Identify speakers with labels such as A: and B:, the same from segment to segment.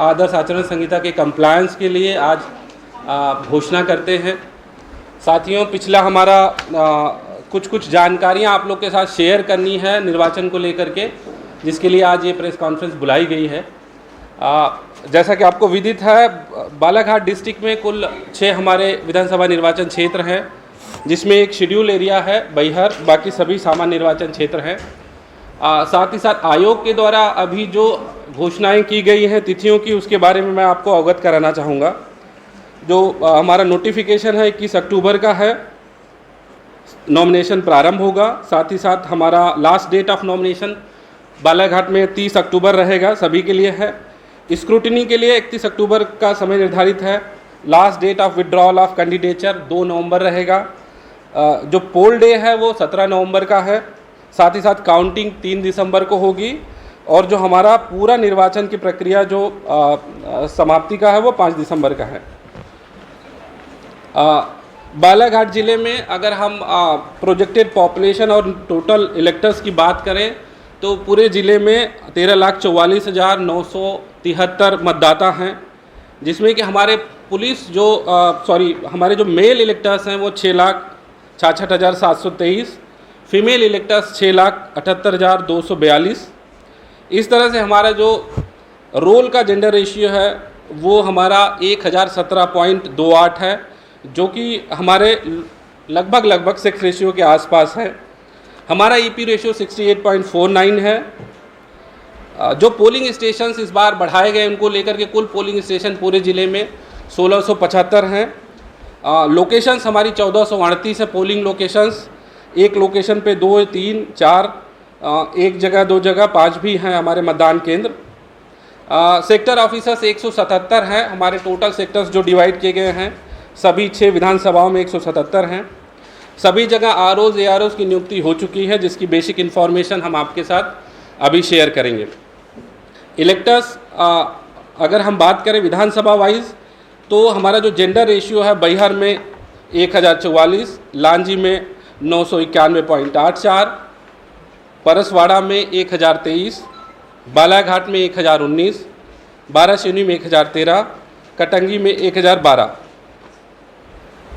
A: आदर्श आचरण संहिता के कंप्लायंस के लिए आज घोषणा करते हैं। साथियों, पिछला हमारा कुछ जानकारियां आप लोग के साथ शेयर करनी है निर्वाचन को लेकर के, जिसके लिए आज ये प्रेस कॉन्फ्रेंस बुलाई गई है। जैसा कि आपको विदित है, बालाघाट डिस्ट्रिक्ट में कुल 6 हमारे विधानसभा निर्वाचन क्षेत्र हैं, जिसमें एक शेड्यूल एरिया है बैहर, बाकी सभी सामान्य निर्वाचन क्षेत्र हैं। साथ ही साथ आयोग के द्वारा अभी जो घोषणाएं की गई हैं तिथियों की, उसके बारे में मैं आपको अवगत कराना चाहूँगा। जो हमारा नोटिफिकेशन है 21 अक्टूबर का है, नॉमिनेशन प्रारंभ होगा। साथ ही साथ हमारा last date of nomination Balaghat में 30 अक्टूबर रहेगा, सभी के लिए है। स्क्रूटिनी के लिए 31 अक्टूबर का समय निर्धारित है। Last date of withdrawal of candidature 2 नवंबर रहेगा। जो पोल डे है वो 17 नवंबर का है। साथ ही साथ काउंटिंग 3 दिसंबर को होगी, और जो हमारा पूरा निर्वाचन की प्रक्रिया जो समाप्ति का है वो 5 दिसंबर का है। बालाघाट ज़िले में अगर हम प्रोजेक्टेड पॉपुलेशन और टोटल इलेक्टर्स की बात करें तो पूरे ज़िले में 13,44,973 मतदाता हैं, जिसमें कि हमारे हमारे जो मेल इलेक्टर्स हैं वो 6,66,723, फीमेल इलेक्टर्स 6,78,242। इस तरह से हमारा जो रोल का जेंडर रेशियो है वो हमारा 1017.28 है, जो कि हमारे लगभग सेक्स रेशियो के आसपास है। हमारा ईपी रेशियो 68.49 है। जो पोलिंग स्टेशंस इस बार बढ़ाए गए उनको लेकर के कुल पोलिंग स्टेशन पूरे ज़िले में 1675 हैं। लोकेशंस हमारी 1438 है पोलिंग लोकेशंस। एक लोकेशन पे 2, 3, 4, एक जगह 2 जगह 5 भी हैं हमारे मतदान केंद्र। सेक्टर ऑफिसर्स 177 हैं। हमारे टोटल सेक्टर्स जो डिवाइड किए गए हैं सभी 6 विधानसभाओं में 177 हैं। सभी जगह आरओज एआरओज की नियुक्ति हो चुकी है, जिसकी बेसिक इन्फॉर्मेशन हम आपके साथ अभी शेयर करेंगे। इलेक्टर्स अगर हम बात करें विधानसभा वाइज, तो हमारा जो जेंडर रेशियो है बैहर में 1044, लांजी में 991.84, परसवाड़ा में 1023, बालाघाट में 1019, बारासिवनी में 1013, कटंगी में 1012।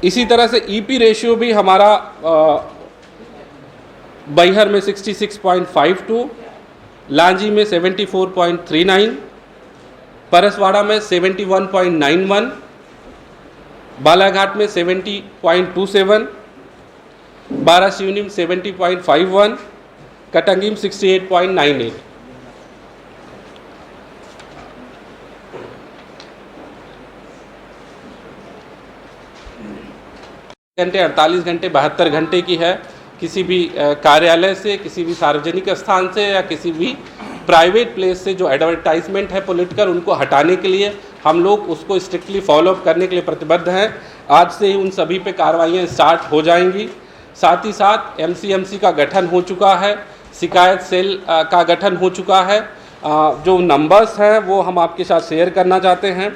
A: इसी तरह से ईपी रेशियो भी हमारा बैहर में 66.52, लांजी में 74.39, परसवाड़ा में 71.91, बालाघाट में 70.27, बारासिवनी में 70.51, कटंगी में 68.98। घंटे 48 घंटे 72 घंटे की है। किसी भी कार्यालय से, किसी भी सार्वजनिक स्थान से या किसी भी प्राइवेट प्लेस से जो एडवर्टाइजमेंट है पॉलिटिकल, उनको हटाने के लिए हम लोग उसको स्ट्रिक्टली फॉलोअप करने के लिए प्रतिबद्ध हैं। आज से ही उन सभी पे कार्रवाइयाँ स्टार्ट हो जाएंगी। साथ ही साथ एमसीएमसी का गठन हो चुका है, शिकायत सेल का गठन हो चुका है। जो नंबर्स हैं वो हम आपके साथ शेयर करना चाहते हैं।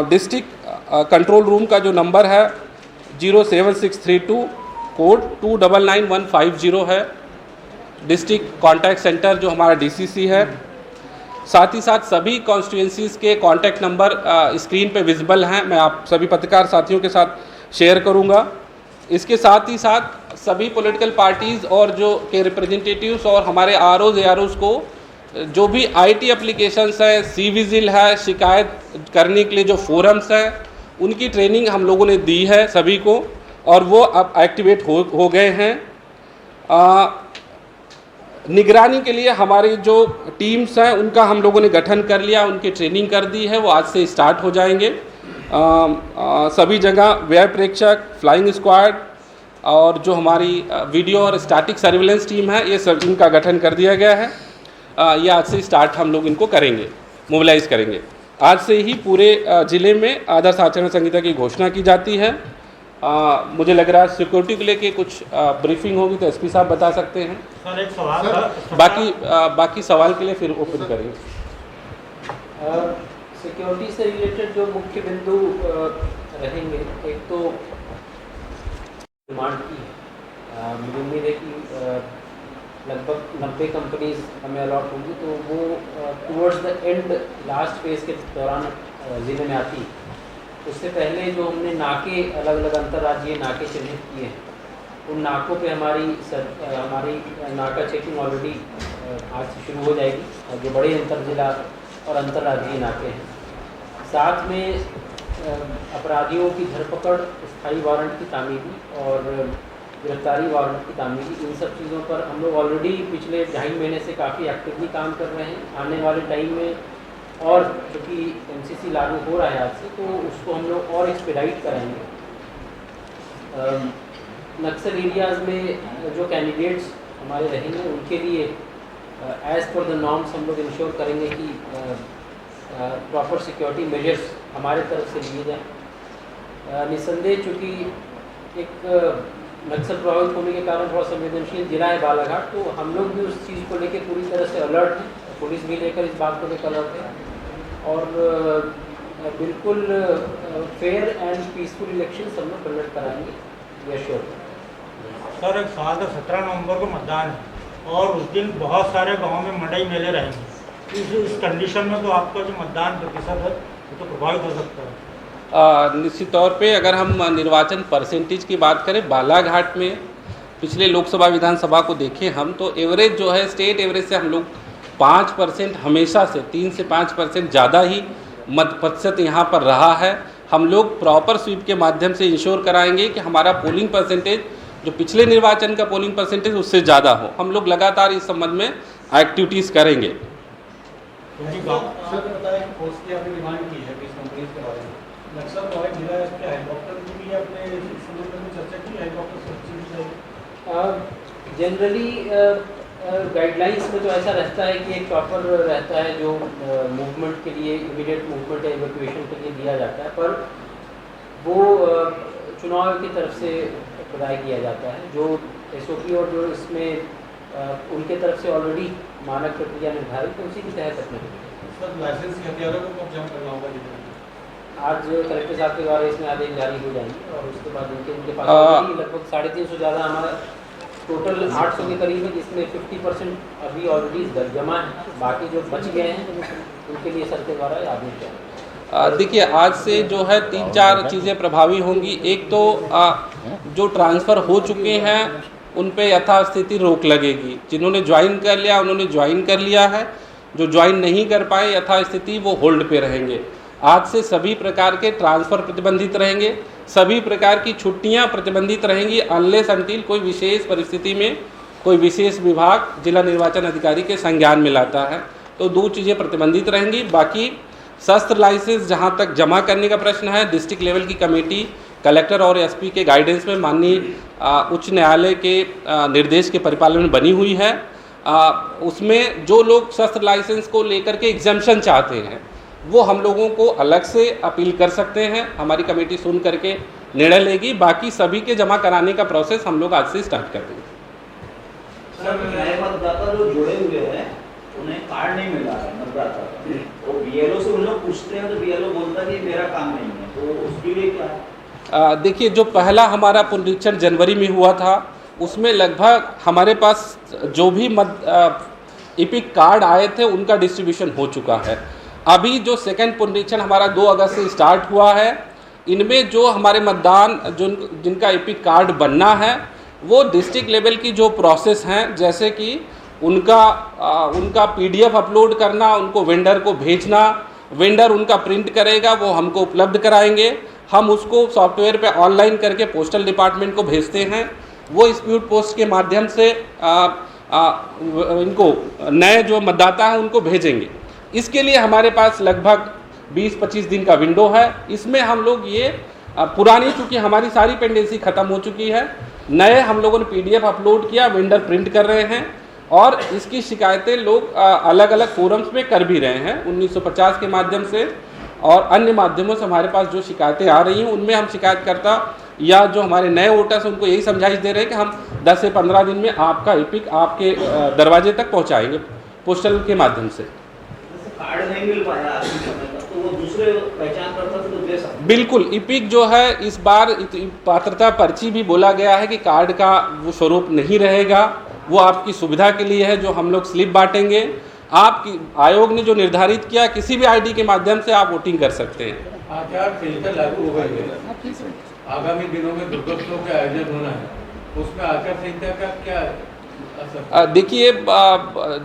A: डिस्ट्रिक्ट कंट्रोल रूम का जो नंबर है 07632 कोड 299150 है। डिस्ट्रिक्ट कॉन्टैक्ट सेंटर जो हमारा डीसीसी है। साथ ही साथ सभी कॉन्स्टिट्यूंसीज़ के कॉन्टैक्ट नंबर स्क्रीन पे विजिबल हैं, मैं आप सभी पत्रकार साथियों के साथ शेयर करूंगा। इसके साथ ही साथ सभी पॉलिटिकल पार्टीज़ और जो के रिप्रेजेंटेटिव्स और हमारे आरओज एआरओज को जो भी आईटी एप्लीकेशंस हैं, सी विजिल है, शिकायत करने के लिए जो फोरम्स हैं, उनकी ट्रेनिंग हम लोगों ने दी है सभी को, और वो अब एक्टिवेट हो गए हैं। निगरानी के लिए हमारी जो टीम्स हैं उनका हम लोगों ने गठन कर लिया, उनकी ट्रेनिंग कर दी है, वो आज से स्टार्ट हो जाएंगे। सभी जगह व्यय प्रेक्षक, फ्लाइंग स्क्वाड और जो हमारी वीडियो और स्टैटिक सर्विलेंस टीम है, ये सब इनका गठन कर दिया गया है। ये आज से स्टार्ट हम लोग इनको करेंगे, मोबिलाइज करेंगे। आज से ही पूरे ज़िले में आदर्श आचरण संहिता की घोषणा की जाती है। मुझे लग रहा है सिक्योरिटी को लेके कुछ ब्रीफिंग होगी तो एसपी साहब बता सकते हैं।
B: सर एक सवाल,
A: बाकी सवाल के लिए फिर ओपन करेंगे।
C: सिक्योरिटी से रिलेटेड जो मुख्य बिंदु रहेंगे, एक तो डिमांड की है, मुझे उम्मीद है कि लगभग 90 कंपनीज हमें अलॉट होंगी, तो वो towards the end last phase के दौरान ज़िले में आती। उससे पहले जो हमने नाके अलग अलग अंतर्राज्यीय नाके चिन्हित किए हैं, उन नाकों पे हमारी नाका चेकिंग ऑलरेडी आज से शुरू हो जाएगी, जो बड़े अंतर्जिला और अंतर्राज्यीय नाके हैं। साथ में अपराधियों की धरपकड़, स्थायी वारंट की तामीरी और गिरफ्तारी वारंट की तामीरी, इन सब चीज़ों पर हम लोग ऑलरेडी पिछले 2.5 महीने से काफ़ी एक्टिवली काम कर रहे हैं। आने वाले टाइम में और क्योंकि MCC लागू हो रहा है आज से, तो उसको हम लोग और एक्सपेडाइट कराएंगे। नक्सल एरियाज़ में जो कैंडिडेट्स हमारे रहेंगे उनके लिए एज़ पर द नॉर्म्स हम लोग इंश्योर करेंगे कि प्रॉपर सिक्योरिटी मेजर्स हमारे तरफ से लिए जाएँ। निस्संदेह चूँकि एक नक्सल प्रभावित होने के कारण थोड़ा संवेदनशील जिला है बालाघाट, तो हम लोग भी उस चीज़ को लेकर पूरी तरह से अलर्ट हैं, पुलिस भी लेकर इस बात को लेकर अलर्ट है, और बिल्कुल फेयर एंड पीसफुल इलेक्शन हम लोग कंडक्ट कराएंगे, वी आर श्योर।
B: सर, एक सवाल था, 17 नवंबर को मतदान है और उस दिन बहुत सारे गाँव में मंडई मेले रहेंगे। इस कंडीशन में तो आपका जो मतदान प्रतिशत है वो तो प्रभावित हो सकता है।
A: निश्चित तौर पे अगर हम निर्वाचन परसेंटेज की बात करें, बालाघाट में पिछले लोकसभा विधानसभा को देखें हम, तो एवरेज जो है स्टेट एवरेज से हम लोग 5% हमेशा से 3 से 5% ज़्यादा ही मत प्रतिशत यहाँ पर रहा है। हम लोग प्रॉपर स्वीप के माध्यम से इंश्योर कराएंगे कि हमारा पोलिंग परसेंटेज जो पिछले निर्वाचन का पोलिंग परसेंटेज उससे ज़्यादा हो। हम लोग लगातार इस संबंध में एक्टिविटीज़ करेंगे।
D: नक्सल प्रभावित जिला है, इसके हेलीकॉप्टर की भी आपने इस संबंध में चर्चा की, हेलीकॉप्टर सब्सिडी?
C: जनरली गाइडलाइंस में तो ऐसा रहता है कि एक प्रॉपर रहता है जो मूवमेंट के लिए, इमीडिएट मूवमेंट या इवैक्यूएशन के लिए दिया जाता है, पर वो चुनाव की तरफ से प्रदाय किया जाता है। जो SOP और जो इसमें उनके तरफ से ऑलरेडी मानक प्रक्रिया निर्धारित है, उसी के तहत अपने
D: सर लाइसेंसी हथियारों को कब जमा करना होगा?
C: आज कलेक्टर साहब के द्वारा इसमें आदेश जारी हो जाएंगे और उसके बाद उनके पास लगभग 350 ज़्यादा, हमारा टोटल 800 के करीब है, जिसमें 50% अभी ऑलरेडी जमा है, बाकी जो बच गए हैं उनके लिए सर के द्वारा आदेश जारी।
A: देखिए, आज से जो है 3-4 चीज़ें प्रभावी होंगी। एक तो जो ट्रांसफ़र हो चुके हैं उन पे यथास्थिति रोक लगेगी। जिन्होंने ज्वाइन कर लिया उन्होंने ज्वाइन कर लिया है, जो ज्वाइन नहीं कर पाए यथास्थिति वो होल्ड पे रहेंगे। आज से सभी प्रकार के ट्रांसफ़र प्रतिबंधित रहेंगे, सभी प्रकार की छुट्टियां प्रतिबंधित रहेंगी, अनलेस अनटिल कोई विशेष परिस्थिति में कोई विशेष विभाग जिला निर्वाचन अधिकारी के संज्ञान में लाता है, तो 2 चीज़ें प्रतिबंधित रहेंगी। बाकी शस्त्र लाइसेंस जहां तक जमा करने का प्रश्न है, डिस्ट्रिक्ट लेवल की कमेटी कलेक्टर और SP के गाइडेंस में माननीय उच्च न्यायालय के निर्देश के परिपालन में बनी हुई है। उसमें जो लोग शस्त्र लाइसेंस को लेकर के एग्जम्पशन चाहते हैं वो हम लोगों को अलग से अपील कर सकते हैं, हमारी कमेटी सुन करके निर्णय लेगी। बाकी सभी के जमा कराने का प्रोसेस हम लोग आज से स्टार्ट कर देंगे।
E: सर, नए मतदाता जो जुड़े हुए हैं उन्हें कार्ड नहीं मिला है मतदाता, वो BLO से उन लोग पूछते हैं तो BLO बोलता है कि मेरा काम नहीं है, तो उसके लिए क्या है?
A: देखिए, जो पहला हमारा पुनरीक्षण जनवरी में हुआ था उसमें लगभग हमारे पास जो भी EPIC कार्ड आए थे उनका डिस्ट्रीब्यूशन हो चुका है। अभी जो सेकंड पुनरीक्षण हमारा 2 अगस्त से स्टार्ट हुआ है, इनमें जो हमारे मतदान जिनका EPIC कार्ड बनना है वो डिस्ट्रिक्ट लेवल की जो प्रोसेस हैं, जैसे कि उनका PDF अपलोड करना, उनको वेंडर को भेजना, वेंडर उनका प्रिंट करेगा, वो हमको उपलब्ध कराएंगे, हम उसको सॉफ्टवेयर पे ऑनलाइन करके पोस्टल डिपार्टमेंट को भेजते हैं, वो स्पीड पोस्ट के माध्यम से इनको नए जो मतदाता हैं उनको भेजेंगे। इसके लिए हमारे पास लगभग 20-25 दिन का विंडो है। इसमें हम लोग ये पुरानी, चूँकि हमारी सारी पेंडेंसी ख़त्म हो चुकी है, नए हम लोगों ने PDF अपलोड किया, वेंडर प्रिंट कर रहे हैं और इसकी शिकायतें लोग अलग अलग फोरम्स में कर भी रहे हैं। 1950 के माध्यम से और अन्य माध्यमों से हमारे पास जो शिकायतें आ रही हैं उनमें हम शिकायतकर्ता या जो हमारे नए वोटर्स उनको यही समझाइश दे रहे हैं कि हम 10 से 15 दिन में आपका EPIC आपके दरवाजे तक पहुँचाएँगे पोस्टल के माध्यम से।
E: कार्ड नहीं मिल पाया आज के समय तक, तो वो दूसरे पहचानकर्ता से तो दे सकते हैं।
A: बिल्कुल, EPIC जो है इस बार पात्रता पर्ची भी बोला गया है कि कार्ड का वो स्वरूप नहीं रहेगा, वो आपकी सुविधा के लिए है, जो हम लोग स्लिप बांटेंगे। आपकी आयोग ने जो निर्धारित किया, किसी भी आईडी के माध्यम से आप वोटिंग कर सकते हैं।
F: आचार संहिता लागू हो गई है, आगामी दिनों में दुर्गोत्सव का आयोजन होना है, उसमें आचार संहिता का क्या असर?
A: देखिए,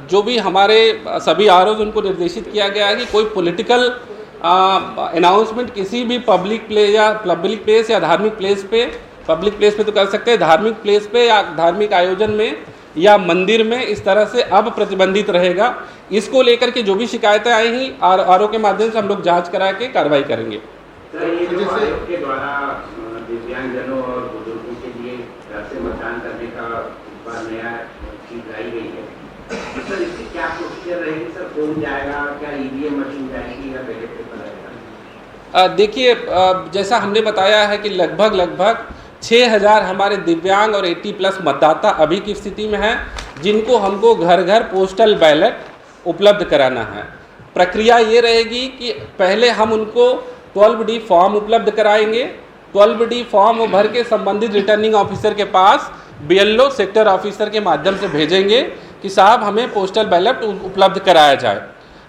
A: जो भी हमारे सभी आरोप उनको निर्देशित किया गया है कि कोई पॉलिटिकल अनाउंसमेंट किसी भी पब्लिक प्लेस या धार्मिक प्लेस पे, पब्लिक प्लेस पे तो कर सकते हैं, धार्मिक प्लेस पे या धार्मिक आयोजन में या मंदिर में इस तरह से अब प्रतिबंधित रहेगा। इसको लेकर के जो भी शिकायतें आई हैं आरोप के माध्यम से हम लोग जांच करा के कार्रवाई करेंगे।
G: सर, ये जो आयोग के द्वारा दिव्यांगजनों और बुजुर्गों के लिए घर से मतदान करने का नया चीज लाई गई है, सर इसकी क्या प्रोसीजर रहेगी? सर फोन जाएगा, क्या ईवीएम मशीन जाएगी या बैलेट पेपर आएगा?
A: देखिए, जैसा हमने बताया है कि लगभग 6000 हमारे दिव्यांग और 80+ मतदाता अभी की स्थिति में हैं, जिनको हमको घर घर पोस्टल बैलेट उपलब्ध कराना है। प्रक्रिया ये रहेगी कि पहले हम उनको 12D फॉर्म उपलब्ध कराएंगे। 12D फॉर्म वो भर के संबंधित रिटर्निंग ऑफिसर के पास BLO सेक्टर ऑफिसर के माध्यम से भेजेंगे कि साहब हमें पोस्टल बैलेट उपलब्ध कराया जाए।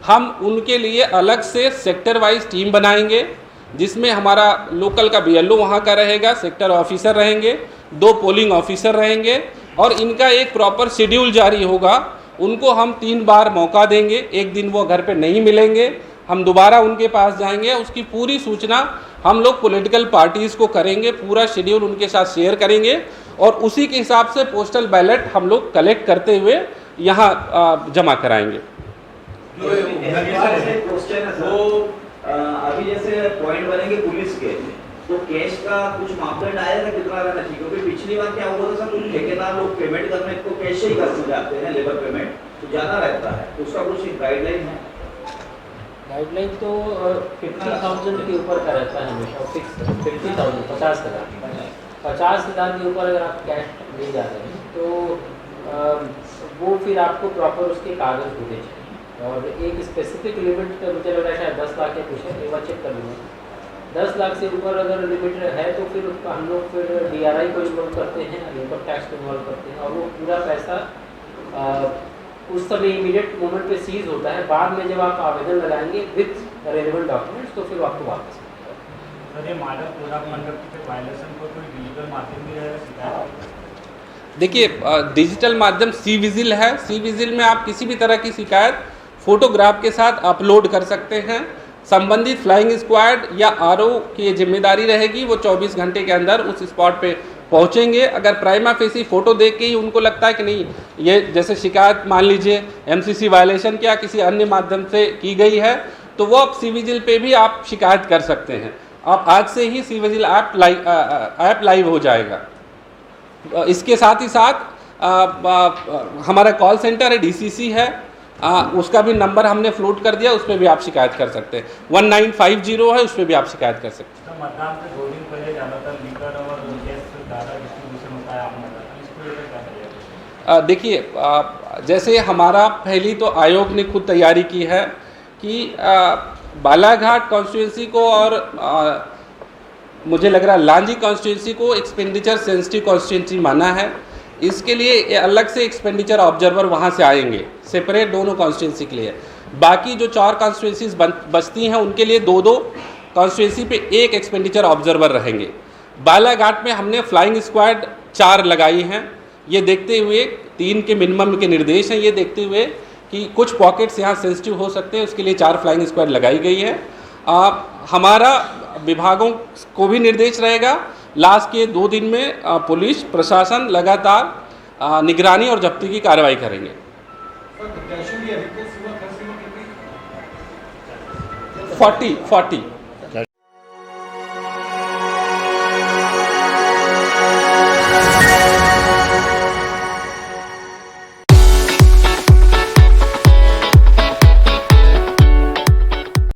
A: हम उनके लिए अलग से सेक्टर वाइज टीम बनाएंगे, जिसमें हमारा लोकल का BLO वहाँ का रहेगा, सेक्टर ऑफिसर रहेंगे, 2 पोलिंग ऑफिसर रहेंगे और इनका एक प्रॉपर शेड्यूल जारी होगा। उनको हम 3 बार मौका देंगे, एक दिन वो घर पे नहीं मिलेंगे, हम दोबारा उनके पास जाएंगे, उसकी पूरी सूचना हम लोग पॉलिटिकल पार्टीज़ को करेंगे, पूरा शेड्यूल उनके साथ शेयर करेंगे और उसी के हिसाब से पोस्टल बैलेट हम लोग कलेक्ट करते हुए यहाँ जमा कराएंगे।
E: अभी जैसे पॉइंट बनेंगे पुलिस के, तो कैश का कुछ मापदंड आएगा, कितना रहना चाहिए? क्योंकि पिछली बार क्या हुआ था सर, कुछ ठेकेदार लोग पेमेंट करने को कैश से ही करते जाते हैं, लेबर पेमेंट तो ज़्यादा रहता है, तो उसका कुछ गाइडलाइन है?
C: गाइडलाइन तो 50,000 के ऊपर का रहता है हमेशा, फिक्स 50,000, 50,000 के ऊपर अगर आप कैश ले जा रहे हैं तो वो फिर आपको प्रॉपर उसके कागज़ होने चाहिए और एक स्पेसिफिक लिमिट मुझे लग रहा है शायद 10 लाख या कुछ है, एक बार चेक कर लूँगा। 10 लाख से ऊपर अगर लिमिट है तो फिर उसका हम लोग फिर DRI को इन्वॉल्व करते हैं, इनकम टैक्स को इन्वॉल्व करते हैं और वो पूरा पैसा उस समय इमीडिएट मोमेंट पे सीज होता है। बाद में जब आप आवेदन लगाएंगे विथ रेलेवेंट डॉक्यूमेंट्स तो फिर आपको वापस मिलता है।
B: सर, ये मादक पदार्थ मंडप के वायलेशन को कोई डिजिटल माध्यम भी रहेगा?
A: देखिए, डिजिटल माध्यम सी विजिल है। सी विजिल में आप किसी भी तरह की शिकायत फोटोग्राफ के साथ अपलोड कर सकते हैं। संबंधित फ्लाइंग स्क्वाड या RO की जिम्मेदारी रहेगी, वो 24 घंटे के अंदर उस स्पॉट पे पहुंचेंगे। अगर प्राइमा फेसी फ़ोटो देख के ही उनको लगता है कि नहीं, ये जैसे शिकायत मान लीजिए MCC वायलेशन क्या किसी अन्य माध्यम से की गई है, तो वो आप सी विजिल पे भी आप शिकायत कर सकते हैं। आप आज से ही सी विजिल ऐप लाइव हो जाएगा। इसके साथ ही साथ हमारा कॉल सेंटर है, DCC है, उसका भी नंबर हमने फ्लोट कर दिया, उस पर भी आप शिकायत कर सकते हैं। 1950 है, उस पर भी आप शिकायत कर सकते हैं।
B: तो मतदान से 2 दिन पहले ज़्यादातर लीकर और गैस ज़्यादा डिस्ट्रीब्यूशन होता है, आप मतदान इसको लेकर क्या करिएगा?
A: देखिए, जैसे हमारा पहली तो आयोग ने खुद तैयारी की है कि बालाघाट कॉन्स्टिट्यूंसी को और मुझे लग रहा है लांजी कॉन्स्टिट्यूंसी को एक्सपेंडिचर सेंसिटिव कॉन्स्टिट्यूंसी माना है। इसके लिए अलग से एक्सपेंडिचर ऑब्जर्वर वहाँ से आएंगे, सेपरेट दोनों कॉन्स्टिट्यूंसी के लिए। बाकी जो 4 कॉन्स्टिट्यूंसीज बचती हैं उनके लिए 2-2 कॉन्स्टिट्यूंसी पे 1 एक्सपेंडिचर ऑब्जर्वर रहेंगे। बालाघाट में हमने फ्लाइंग स्क्वाड 4 लगाई हैं, ये देखते हुए 3 के मिनिमम के निर्देश हैं, ये देखते हुए कि कुछ पॉकेट्स यहाँ सेंसिटिव हो सकते हैं, उसके लिए 4 फ्लाइंग स्क्वाड लगाई गई है। हमारा विभागों को भी निर्देश रहेगा, लास्ट के 2 दिन में पुलिस प्रशासन लगातार निगरानी और जब्ती की कार्रवाई करेंगे। 40